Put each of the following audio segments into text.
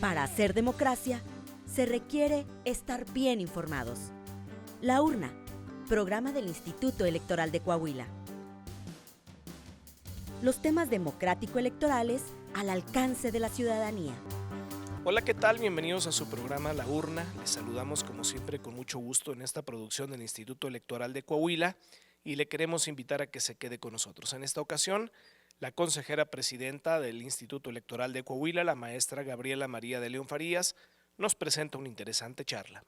Para hacer democracia, se requiere estar bien informados. La Urna, programa del Instituto Electoral de Coahuila. Los temas democrático-electorales al alcance de la ciudadanía. Hola, ¿qué tal? Bienvenidos a su programa La Urna. Les saludamos como siempre con mucho gusto en esta producción del Instituto Electoral de Coahuila y le queremos invitar a que se quede con nosotros. En esta ocasión, la consejera presidenta del Instituto Electoral de Coahuila, la maestra Gabriela María de León Farías, nos presenta una interesante charla.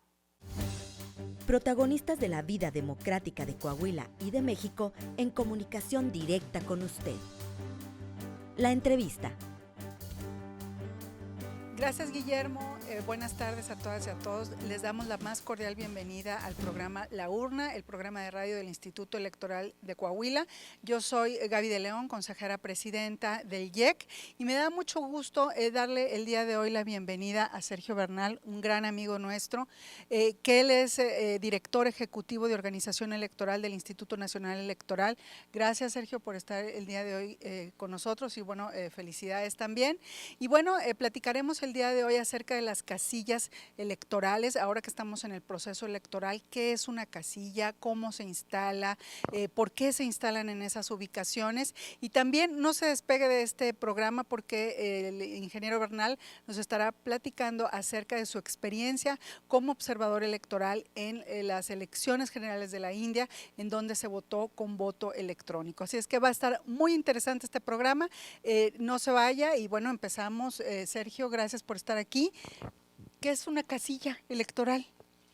Protagonistas de la vida democrática de Coahuila y de México en comunicación directa con usted. La entrevista. Gracias, Guillermo. Buenas tardes a todas y a todos. Les damos la más cordial bienvenida al programa La Urna, el programa de radio del Instituto Electoral de Coahuila. Yo soy Gaby de León, consejera presidenta del IEC, y me da mucho gusto darle el día de hoy la bienvenida a Sergio Bernal, un gran amigo nuestro, que él es director ejecutivo de organización electoral del Instituto Nacional Electoral. Gracias, Sergio, por estar el día de hoy con nosotros y bueno, felicidades también. Y bueno, platicaremos el día de hoy acerca de las casillas electorales, ahora que estamos en el proceso electoral. ¿Qué es una casilla? ¿Cómo se instala? ¿Por qué se instalan en esas ubicaciones? Y también no se despegue de este programa porque el ingeniero Bernal nos estará platicando acerca de su experiencia como observador electoral en las elecciones generales de la India, en donde se votó con voto electrónico. Así es que va a estar muy interesante este programa. No se vaya y bueno, empezamos. Sergio, gracias por estar aquí. ¿Qué es una casilla electoral?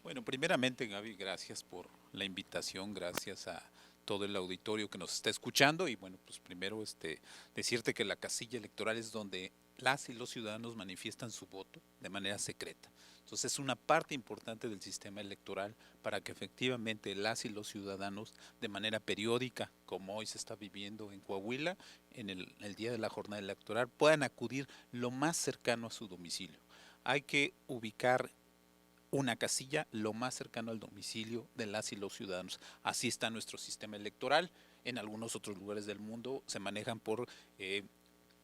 Bueno, primeramente, Gaby, gracias por la invitación, gracias a todo el auditorio que nos está escuchando y bueno, pues primero decirte que la casilla electoral es donde las y los ciudadanos manifiestan su voto de manera secreta. Entonces es una parte importante del sistema electoral para que efectivamente las y los ciudadanos de manera periódica, como hoy se está viviendo en Coahuila, en el día de la jornada electoral, puedan acudir lo más cercano a su domicilio. Hay que ubicar una casilla lo más cercano al domicilio de las y los ciudadanos. Así está nuestro sistema electoral. En algunos otros lugares del mundo se manejan por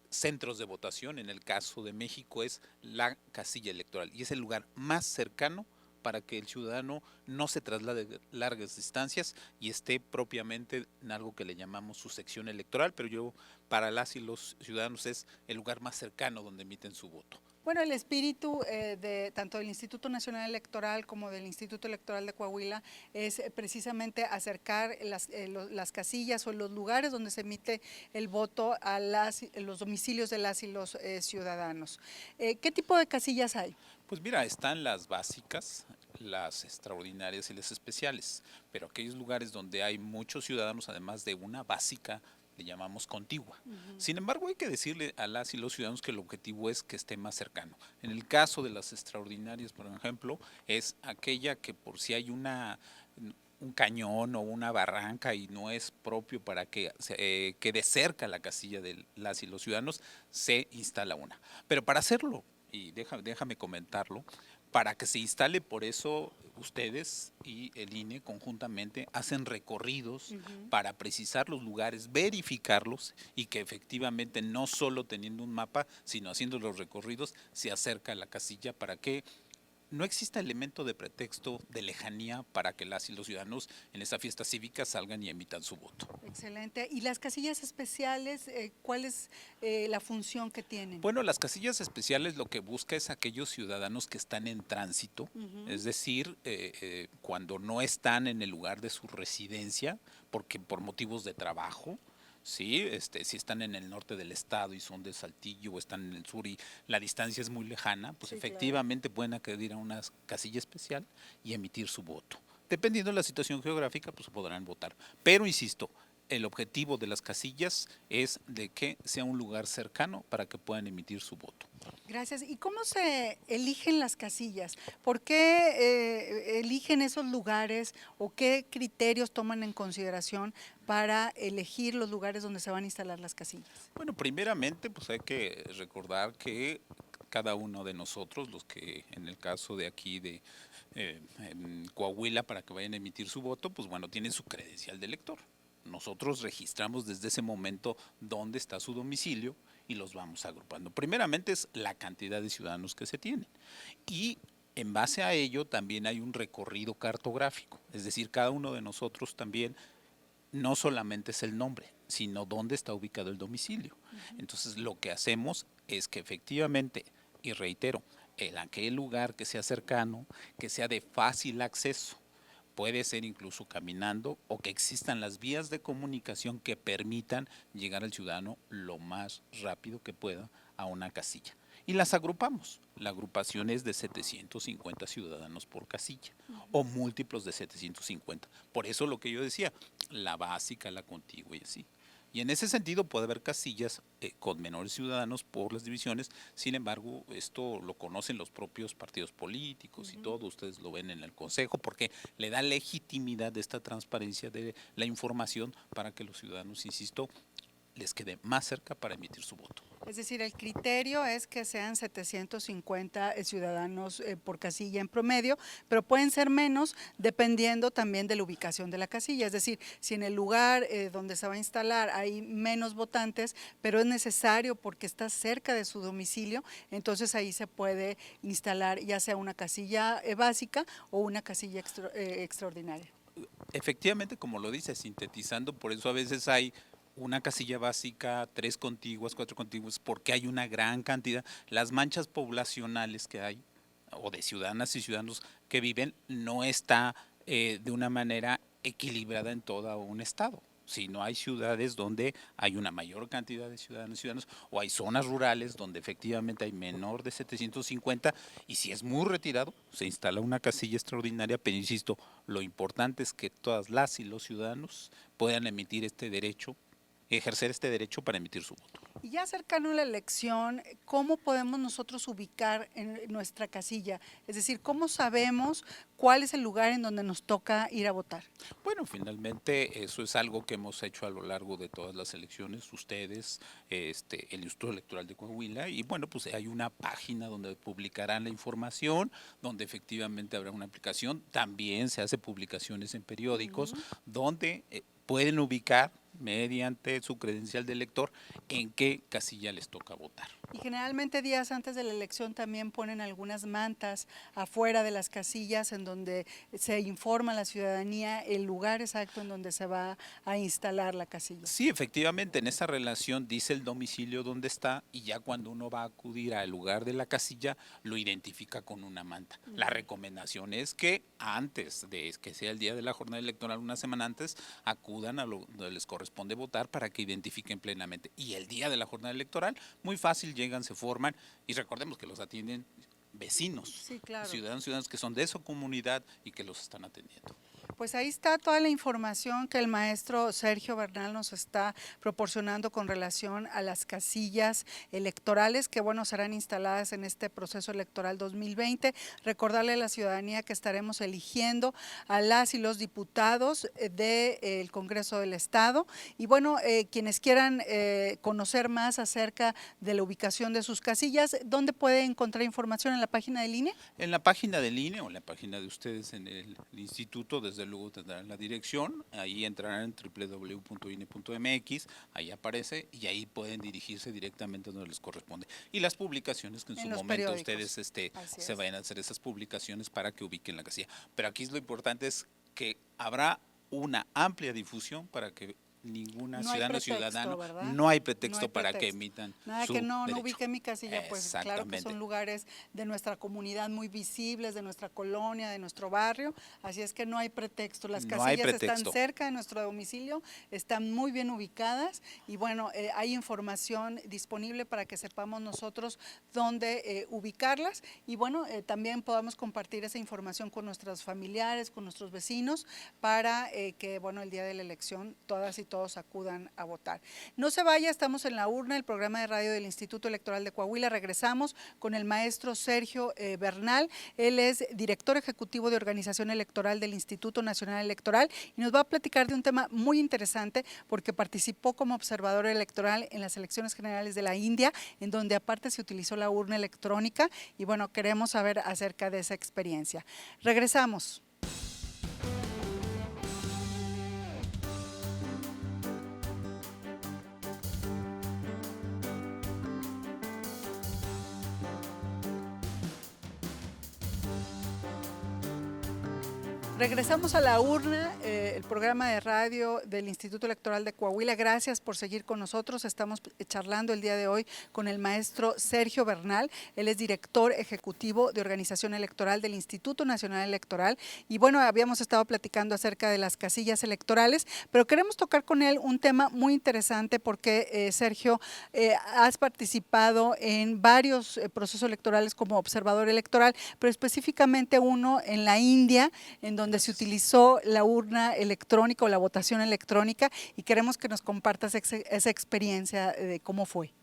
centros de votación. En el caso de México es la casilla electoral y es el lugar más cercano para que el ciudadano no se traslade largas distancias y esté propiamente en algo que le llamamos su sección electoral, pero para las y los ciudadanos es el lugar más cercano donde emiten su voto. Bueno, el espíritu de tanto del Instituto Nacional Electoral como del Instituto Electoral de Coahuila es precisamente acercar las casillas o los lugares donde se emite el voto a los domicilios de las y los ciudadanos. ¿Qué tipo de casillas hay? Pues mira, están las básicas, las extraordinarias y las especiales, pero aquellos lugares donde hay muchos ciudadanos, además de una básica, le llamamos contigua. Sin embargo, hay que decirle a las y los ciudadanos que el objetivo es que esté más cercano. En el caso de las extraordinarias, por ejemplo, es aquella que por si hay un cañón o una barranca y no es propio para que quede cerca la casilla de las y los ciudadanos, se instala una. Pero para hacerlo, y déjame comentarlo, para que se instale, por eso ustedes y el INE conjuntamente hacen recorridos para precisar los lugares, verificarlos y que efectivamente no solo teniendo un mapa, sino haciendo los recorridos, se acerca a la casilla para que no exista elemento de pretexto de lejanía para que las y los ciudadanos en esta fiesta cívica salgan y emitan su voto. Excelente. ¿Y las casillas especiales, cuál es la función que tienen? Bueno, las casillas especiales lo que busca es aquellos ciudadanos que están en tránsito, es decir, cuando no están en el lugar de su residencia, porque por motivos de trabajo. Sí, si están en el norte del estado y son de Saltillo o están en el sur y la distancia es muy lejana, pues sí, efectivamente pueden acudir a una casilla especial y emitir su voto. Dependiendo de la situación geográfica, pues podrán votar. Pero insisto, el objetivo de las casillas es de que sea un lugar cercano para que puedan emitir su voto. Gracias. ¿Y cómo se eligen las casillas? ¿Por qué eligen esos lugares o qué criterios toman en consideración para elegir los lugares donde se van a instalar las casillas? Bueno, primeramente pues hay que recordar que cada uno de nosotros, los que en el caso de aquí en Coahuila, para que vayan a emitir su voto, pues bueno, tienen su credencial de elector. Nosotros registramos desde ese momento dónde está su domicilio y los vamos agrupando. Primeramente es la cantidad de ciudadanos que se tienen y en base a ello también hay un recorrido cartográfico, es decir, cada uno de nosotros también no solamente es el nombre, sino dónde está ubicado el domicilio. Entonces lo que hacemos es que efectivamente, y reitero, en aquel lugar que sea cercano, que sea de fácil acceso, puede ser incluso caminando o que existan las vías de comunicación que permitan llegar al ciudadano lo más rápido que pueda a una casilla. Y las agrupamos. La agrupación es de 750 ciudadanos por casilla o múltiplos de 750. Por eso lo que yo decía, la básica, la contigua y así. Y en ese sentido puede haber casillas con menores ciudadanos por las divisiones, sin embargo, esto lo conocen los propios partidos políticos y todo, ustedes lo ven en el Consejo, porque le da legitimidad de esta transparencia de la información para que los ciudadanos, insisto, les quede más cerca para emitir su voto. Es decir, el criterio es que sean 750 ciudadanos por casilla en promedio, pero pueden ser menos dependiendo también de la ubicación de la casilla. Es decir, si en el lugar donde se va a instalar hay menos votantes, pero es necesario porque está cerca de su domicilio, entonces ahí se puede instalar ya sea una casilla básica o una casilla extraordinaria. Efectivamente, como lo dice, sintetizando, por eso a veces hay una casilla básica, 3 contiguas, 4 contiguas, porque hay una gran cantidad. Las manchas poblacionales que hay, o de ciudadanas y ciudadanos que viven, no está de una manera equilibrada en todo un estado. Sino hay ciudades donde hay una mayor cantidad de ciudadanos y ciudadanos, o hay zonas rurales donde efectivamente hay menor de 750, y si es muy retirado, se instala una casilla extraordinaria, pero insisto, lo importante es que todas las y los ciudadanos puedan emitir este derecho, ejercer este derecho para emitir su voto. Y ya cercano a la elección, ¿cómo podemos nosotros ubicar en nuestra casilla? Es decir, ¿cómo sabemos cuál es el lugar en donde nos toca ir a votar? Bueno, finalmente eso es algo que hemos hecho a lo largo de todas las elecciones, ustedes, el Instituto Electoral de Coahuila, y bueno, pues hay una página donde publicarán la información, donde efectivamente habrá una aplicación, también se hace publicaciones en periódicos, donde pueden ubicar mediante su credencial de elector en qué casilla les toca votar. Y generalmente días antes de la elección también ponen algunas mantas afuera de las casillas en donde se informa a la ciudadanía el lugar exacto en donde se va a instalar la casilla. Sí, efectivamente, en esa relación dice el domicilio donde está y ya cuando uno va a acudir al lugar de la casilla lo identifica con una manta. La recomendación es que antes de que sea el día de la jornada electoral, una semana antes, acudan a donde les corresponde votar para que identifiquen plenamente. Y el día de la jornada electoral, muy fácil, llegan, se forman y recordemos que los atienden vecinos, sí, claro, ciudadanos que son de su comunidad y que los están atendiendo. Pues ahí está toda la información que el maestro Sergio Bernal nos está proporcionando con relación a las casillas electorales que, bueno, serán instaladas en este proceso electoral 2020. Recordarle a la ciudadanía que estaremos eligiendo a las y los diputados del Congreso del Estado y, bueno, quienes quieran conocer más acerca de la ubicación de sus casillas, ¿dónde puede encontrar información? ¿En la página del INE? En la página del INE o en la página de ustedes en el instituto, desde luego tendrán la dirección, ahí entrarán en www.ine.mx, ahí aparece y ahí pueden dirigirse directamente donde les corresponde. Y las publicaciones que en su momento ustedes se vayan a hacer esas publicaciones para que ubiquen la casilla. Pero aquí lo importante es que habrá una amplia difusión para que ninguna ciudadano, no hay pretexto para que emitan nada su que no derecho. ubique mi casilla, pues claro que son lugares de nuestra comunidad muy visibles, de nuestra colonia, de nuestro barrio, así es que no hay pretexto, las casillas están cerca de nuestro domicilio, están muy bien ubicadas y bueno, hay información disponible para que sepamos nosotros dónde ubicarlas y bueno, también podamos compartir esa información con nuestros familiares, con nuestros vecinos, para que bueno, el día de la elección todas y todos acudan a votar. No se vaya, estamos en La Urna, el programa de radio del Instituto Electoral de Coahuila. Regresamos con el maestro Sergio Bernal. Él es director ejecutivo de organización electoral del Instituto Nacional Electoral y nos va a platicar de un tema muy interesante porque participó como observador electoral en las elecciones generales de la India, en donde aparte se utilizó la urna electrónica y bueno, queremos saber acerca de esa experiencia. Regresamos. Regresamos a La Urna, el programa de radio del Instituto Electoral de Coahuila. Gracias por seguir con nosotros. Estamos charlando el día de hoy con el maestro Sergio Bernal. Él es director ejecutivo de organización electoral del Instituto Nacional Electoral. Y bueno, habíamos estado platicando acerca de las casillas electorales, pero queremos tocar con él un tema muy interesante porque, Sergio, has participado en varios procesos electorales como observador electoral, pero específicamente uno en la India, en donde se utilizó la urna electrónica o la votación electrónica, y queremos que nos compartas esa experiencia de cómo fue.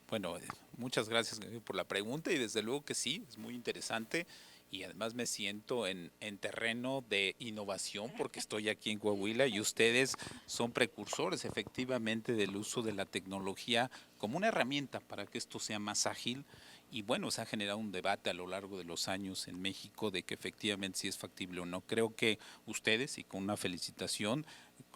Bueno, muchas gracias por la pregunta y desde luego que sí, es muy interesante y además me siento en terreno de innovación porque estoy aquí en Coahuila y ustedes son precursores efectivamente del uso de la tecnología como una herramienta para que esto sea más ágil. Y bueno, se ha generado un debate a lo largo de los años en México de que efectivamente si es factible o no. Creo que ustedes, y con una felicitación,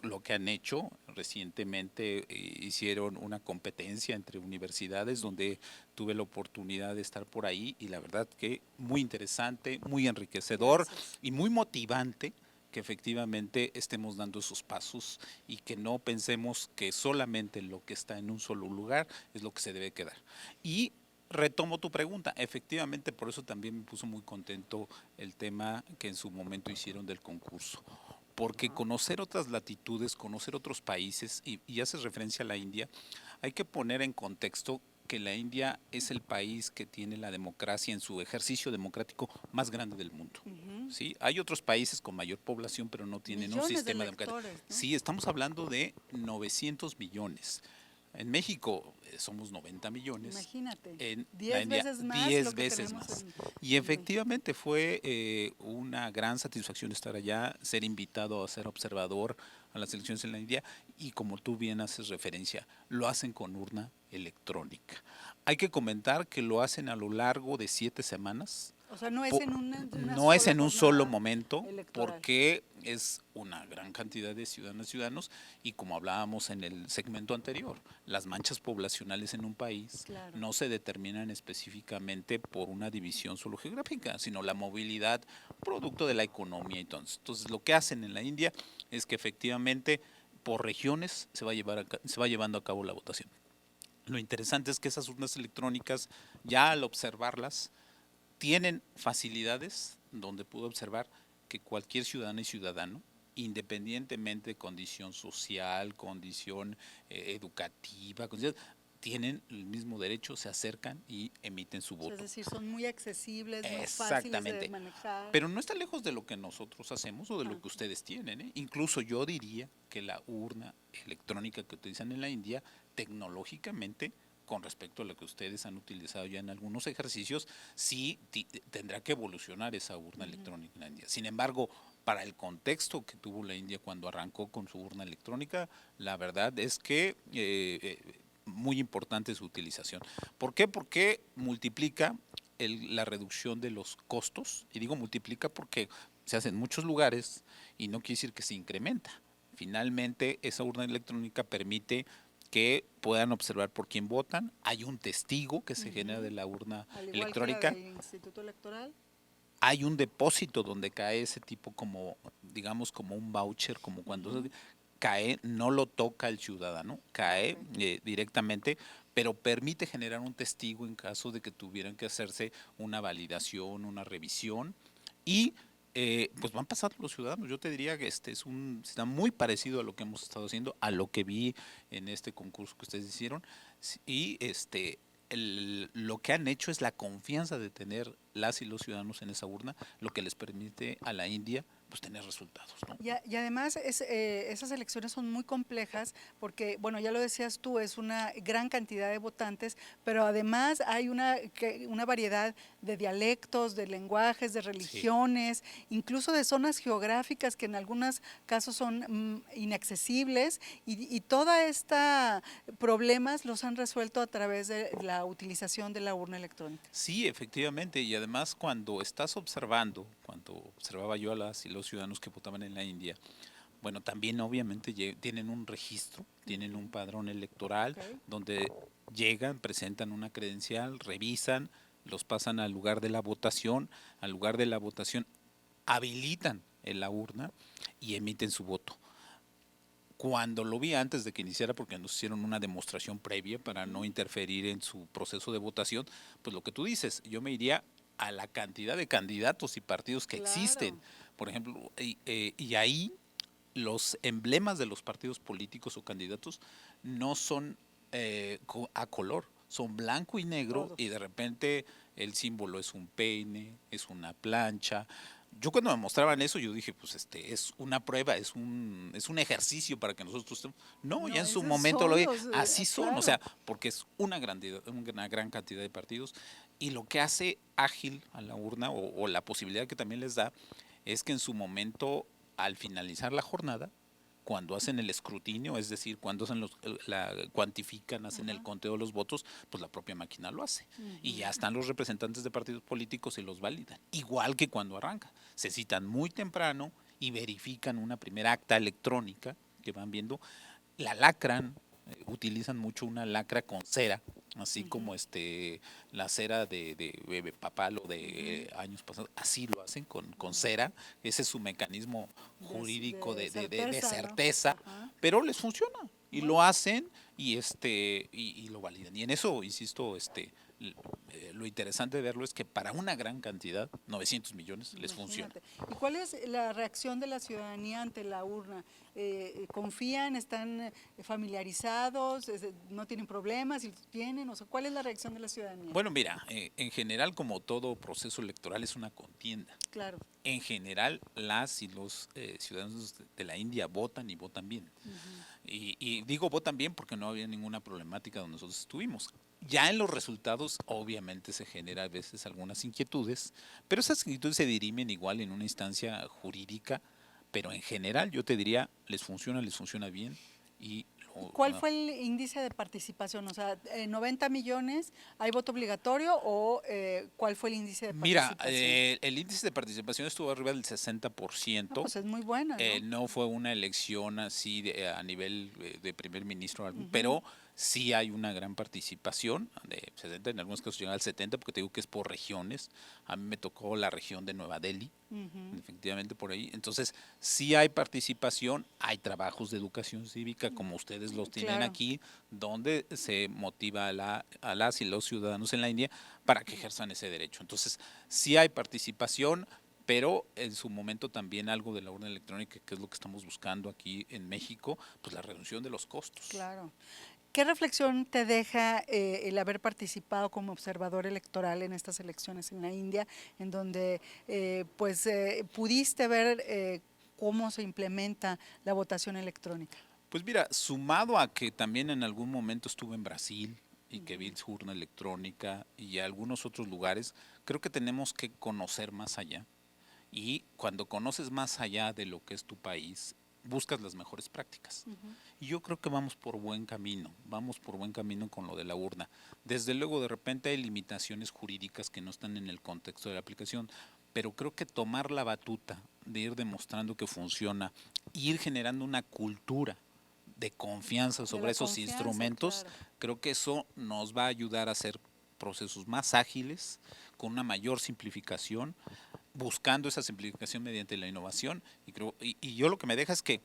lo que han hecho recientemente, hicieron una competencia entre universidades donde tuve la oportunidad de estar por ahí y la verdad que muy interesante, muy enriquecedor. Gracias. Y muy motivante que efectivamente estemos dando esos pasos y que no pensemos que solamente lo que está en un solo lugar es lo que se debe quedar. Y retomo tu pregunta, efectivamente por eso también me puso muy contento el tema que en su momento hicieron del concurso, porque conocer otras latitudes, conocer otros países, y haces referencia a la India, hay que poner en contexto que la India es el país que tiene la democracia en su ejercicio democrático más grande del mundo. ¿Sí? Hay otros países con mayor población, pero no tienen un sistema democrático. ¿No? Sí, estamos hablando de 900 millones. En México somos 90 millones. Imagínate, en 10 veces más. 10 veces más. Y efectivamente fue una gran satisfacción estar allá, ser invitado a ser observador a las elecciones en la India y como tú bien haces referencia, lo hacen con urna electrónica. Hay que comentar que lo hacen a lo largo de 7 semanas. O sea, no es en no es en un solo momento, electoral. porque es una gran cantidad de ciudadanas y ciudadanos y como hablábamos en el segmento anterior, las manchas poblacionales en un país no se determinan específicamente por una división solo geográfica, sino la movilidad producto de la economía y todo. Entonces, lo que hacen en la India es que efectivamente por regiones se va llevando a cabo la votación. Lo interesante es que esas urnas electrónicas, ya al observarlas, tienen facilidades donde puedo observar que cualquier ciudadana y ciudadano, independientemente de condición social, condición educativa, tienen el mismo derecho, se acercan y emiten su voto. Es decir, son muy accesibles, muy fáciles de manejar. Pero no está lejos de lo que nosotros hacemos o de lo que ustedes tienen. Incluso yo diría que la urna electrónica que utilizan en la India, tecnológicamente, con respecto a lo que ustedes han utilizado ya en algunos ejercicios, sí tendrá que evolucionar esa urna electrónica en la India. Sin embargo, para el contexto que tuvo la India cuando arrancó con su urna electrónica, la verdad es que muy importante su utilización. ¿Por qué? Porque multiplica la reducción de los costos, y digo multiplica porque se hace en muchos lugares y no quiere decir que se incrementa. Finalmente, esa urna electrónica permite que puedan observar por quién votan. Hay un testigo que se genera de la urna electrónica. Al igual que la del Instituto Electoral. Hay un depósito donde cae ese tipo como, digamos, como un voucher, como cuando cae, no lo toca el ciudadano, cae directamente, pero permite generar un testigo en caso de que tuvieran que hacerse una validación, una revisión y pues van pasando los ciudadanos. Yo te diría que está muy parecido a lo que hemos estado haciendo, a lo que vi en este concurso que ustedes hicieron y lo que han hecho es la confianza de tener las y los ciudadanos en esa urna, lo que les permite a la India pues tener resultados, ¿no? Y además esas elecciones son muy complejas porque, bueno, ya lo decías tú, es una gran cantidad de votantes, pero además hay una variedad de dialectos, de lenguajes, de religiones, incluso de zonas geográficas que en algunos casos son inaccesibles y toda esta problemas los han resuelto a través de la utilización de la urna electrónica. Sí, efectivamente, y además cuando estás observando, cuando observaba yo a las y los ciudadanos que votaban en la India, bueno, también obviamente tienen un registro, tienen un padrón electoral donde llegan, presentan una credencial, revisan, los pasan al lugar de la votación habilitan en la urna y emiten su voto. Cuando lo vi antes de que iniciara, porque nos hicieron una demostración previa para no interferir en su proceso de votación, pues lo que tú dices, yo me iría a la cantidad de candidatos y partidos que existen, por ejemplo, y ahí los emblemas de los partidos políticos o candidatos no son a color, son blanco y negro. Todos. Y de repente el símbolo es un peine, es una plancha. Yo cuando me mostraban eso, yo dije, pues es una prueba, es un ejercicio para que nosotros estemos. No, ya en su momento lo así son, claro. O sea, porque es una gran cantidad de partidos, y lo que hace ágil a la urna, o la posibilidad que también les da, es que en su momento, al finalizar la jornada, cuando hacen el escrutinio, es decir, cuando hacen cuantifican, hacen el conteo de los votos, pues la propia máquina lo hace. Y ya están los representantes de partidos políticos y los validan. Igual que cuando arranca. Se citan muy temprano y verifican una primera acta electrónica que van viendo, la lacran, utilizan mucho una lacra con cera, así como la cera de papal o de años pasados, así lo hacen con cera. Ese es su mecanismo jurídico de certeza, ¿no? Pero les funciona y lo hacen y lo validan. Y en eso, insisto, lo interesante de verlo es que para una gran cantidad, 900 millones, les funciona. ¿Y cuál es la reacción de la ciudadanía ante la urna? ¿Confían? ¿Están familiarizados? ¿No tienen problemas? ¿Si tienen? O sea, ¿cuál es la reacción de la ciudadanía? Bueno, mira, en general, como todo proceso electoral, es una contienda. Claro. En general, las y los ciudadanos de la India votan y votan bien. Y digo votan bien porque no había ninguna problemática donde nosotros estuvimos. Ya en los resultados, obviamente, se genera a veces algunas inquietudes, pero esas inquietudes se dirimen igual en una instancia jurídica, pero en general yo te diría, les funciona bien. ¿Cuál fue el índice de participación? O sea, 90 millones, ¿hay voto obligatorio o cuál fue el índice de participación? Mira, el índice de participación estuvo arriba del 60%. No, pues es muy buena, ¿no? No fue una elección así a nivel de primer ministro, pero sí hay una gran participación, de 60, en algunos casos llega al 70, porque te digo que es por regiones. A mí me tocó la región de Nueva Delhi, efectivamente por ahí. Entonces, sí hay participación, hay trabajos de educación cívica, como ustedes los tienen aquí, donde se motiva a las y los ciudadanos en la India para que ejerzan ese derecho. Entonces, sí hay participación, pero en su momento también algo de la urna electrónica, que es lo que estamos buscando aquí en México, pues la reducción de los costos. Claro. ¿Qué reflexión te deja el haber participado como observador electoral en estas elecciones en la India, en donde pudiste ver cómo se implementa la votación electrónica? Pues mira, sumado a que también en algún momento estuve en Brasil y que vi su urna electrónica y algunos otros lugares, creo que tenemos que conocer más allá. Y cuando conoces más allá de lo que es tu país, buscas las mejores prácticas. Y yo creo que vamos por buen camino con lo de la urna. Desde luego, de repente hay limitaciones jurídicas que no están en el contexto de la aplicación, pero creo que tomar la batuta de ir demostrando que funciona, ir generando una cultura de confianza sobre esos instrumentos, claro. Creo que eso nos va a ayudar a hacer procesos más ágiles, con una mayor simplificación, buscando esa simplificación mediante la innovación. Y yo lo que me deja es que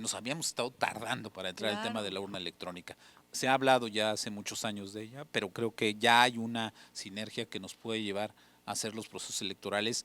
nos habíamos estado tardando para entrar al tema de la urna electrónica. Se ha hablado ya hace muchos años de ella, pero creo que ya hay una sinergia que nos puede llevar a hacer los procesos electorales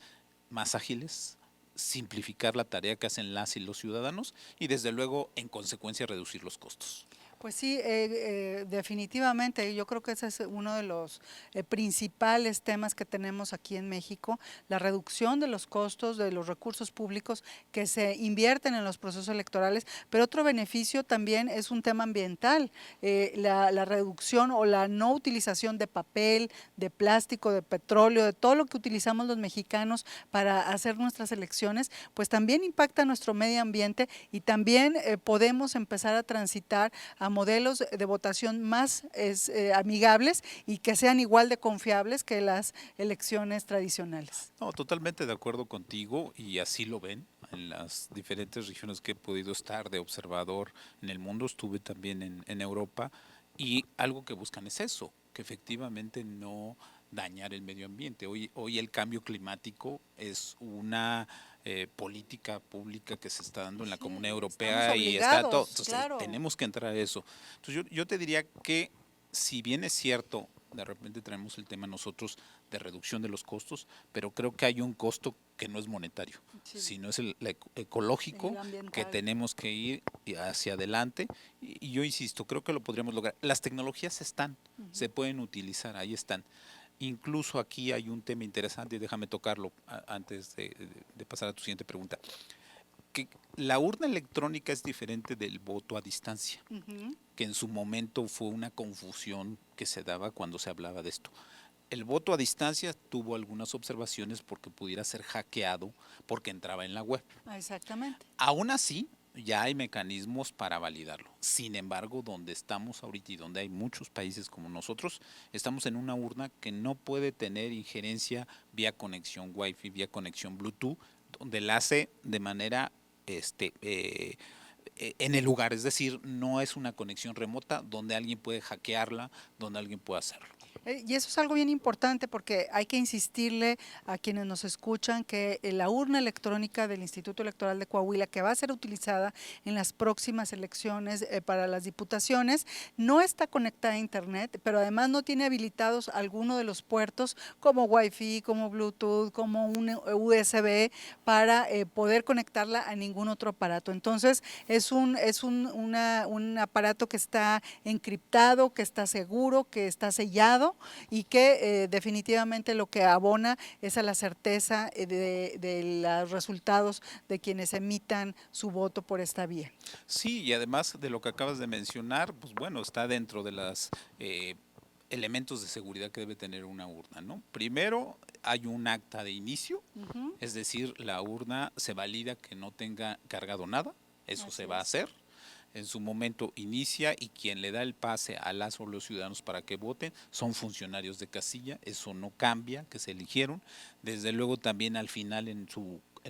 más ágiles, simplificar la tarea que hacen las y los ciudadanos y desde luego en consecuencia reducir los costos. Pues sí, definitivamente, yo creo que ese es uno de los principales temas que tenemos aquí en México, la reducción de los costos de los recursos públicos que se invierten en los procesos electorales, pero otro beneficio también es un tema ambiental, la reducción o la no utilización de papel, de plástico, de petróleo, de todo lo que utilizamos los mexicanos para hacer nuestras elecciones, pues también impacta nuestro medio ambiente y también podemos empezar a transitar a modelos de votación más amigables y que sean igual de confiables que las elecciones tradicionales. No, totalmente de acuerdo contigo y así lo ven en las diferentes regiones que he podido estar de observador en el mundo. Estuve también en Europa y algo que buscan es eso, que efectivamente no dañar el medio ambiente. Hoy el cambio climático es una política pública que se está dando en la Sí, Comunidad estamos Europea y está todo. obligados, Entonces, claro. tenemos que entrar a eso. Entonces, yo te diría que si bien es cierto, de repente traemos el tema nosotros de reducción de los costos, pero creo que hay un costo que no es monetario, Sí. sino es el ecológico El ambiental. que tenemos que ir hacia adelante. Y yo insisto, creo que lo podríamos lograr. Las tecnologías están, se pueden utilizar, ahí están. Incluso aquí hay un tema interesante, y déjame tocarlo antes de pasar a tu siguiente pregunta. Que la urna electrónica es diferente del voto a distancia, Ujú. que en su momento fue una confusión que se daba cuando se hablaba de esto. El voto a distancia tuvo algunas observaciones porque pudiera ser hackeado porque entraba en la web. Exactamente. Aún así, ya hay mecanismos para validarlo. Sin embargo, donde estamos ahorita y donde hay muchos países como nosotros, estamos en una urna que no puede tener injerencia vía conexión Wi-Fi, vía conexión Bluetooth, donde la hace de manera en el lugar, es decir, no es una conexión remota donde alguien puede hackearla, donde alguien puede hacerlo. Y eso es algo bien importante porque hay que insistirle a quienes nos escuchan que la urna electrónica del Instituto Electoral de Coahuila, que va a ser utilizada en las próximas elecciones para las diputaciones, no está conectada a Internet, pero además no tiene habilitados alguno de los puertos como Wi-Fi, como Bluetooth, como un USB para poder conectarla a ningún otro aparato. Entonces, es un aparato que está encriptado, que está seguro, que está sellado y que definitivamente lo que abona es a la certeza de los resultados de quienes emitan su voto por esta vía. Sí, y además de lo que acabas de mencionar, pues bueno, está dentro de las elementos de seguridad que debe tener una urna, ¿no? Primero, hay un acta de inicio, es decir, la urna se valida que no tenga cargado nada, eso Así se va a hacer. En su momento inicia y quien le da el pase a las o los ciudadanos para que voten son funcionarios de casilla, eso no cambia, que se eligieron. Desde luego también al final en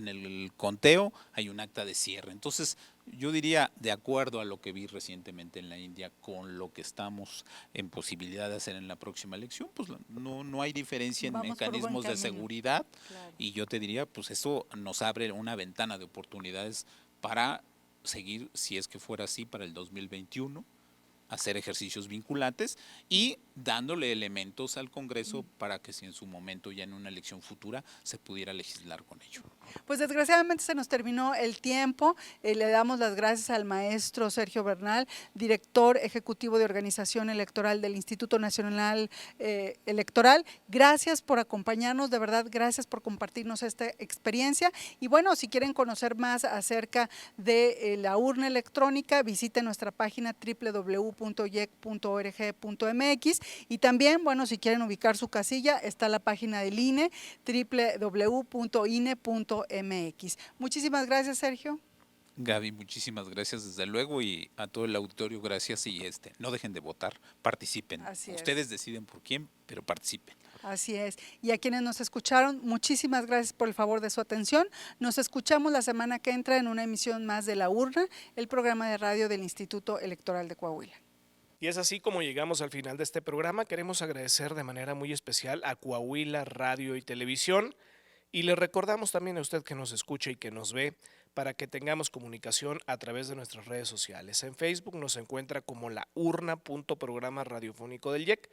el conteo hay un acta de cierre. Entonces yo diría, de acuerdo a lo que vi recientemente en la India, con lo que estamos en posibilidad de hacer en la próxima elección, pues no hay diferencia en Vamos por buen mecanismos de camino. seguridad. Claro. Y yo te diría, pues eso nos abre una ventana de oportunidades para seguir, si es que fuera así, para el 2021, hacer ejercicios vinculantes y dándole elementos al Congreso para que si en su momento ya en una elección futura se pudiera legislar con ello. Pues desgraciadamente se nos terminó el tiempo. Le damos las gracias al maestro Sergio Bernal, director ejecutivo de organización electoral del Instituto Nacional Electoral. Gracias por acompañarnos, de verdad, gracias por compartirnos esta experiencia. Y bueno, si quieren conocer más acerca de la urna electrónica, visiten nuestra página www.yec.org.mx y también, bueno, si quieren ubicar su casilla, está la página del INE, www.ine.mx. Muchísimas gracias, Sergio. Gaby, muchísimas gracias desde luego y a todo el auditorio gracias y no dejen de votar, participen. Así es. Ustedes deciden por quién, pero participen. Así es. Y a quienes nos escucharon, muchísimas gracias por el favor de su atención. Nos escuchamos la semana que entra en una emisión más de La Urna, el programa de radio del Instituto Electoral de Coahuila. Y es así como llegamos al final de este programa. Queremos agradecer de manera muy especial a Coahuila Radio y Televisión y le recordamos también a usted que nos escucha y que nos ve para que tengamos comunicación a través de nuestras redes sociales. En Facebook nos encuentra como laurna.programa radiofónico del YEC,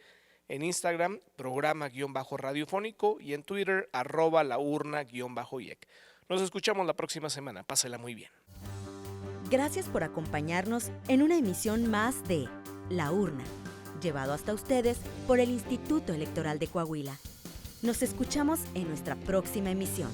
en Instagram programa-radiofónico y en Twitter @laurna-YEC. Nos escuchamos la próxima semana. Pásela muy bien. Gracias por acompañarnos en una emisión más de La Urna, llevado hasta ustedes por el Instituto Electoral de Coahuila. Nos escuchamos en nuestra próxima emisión.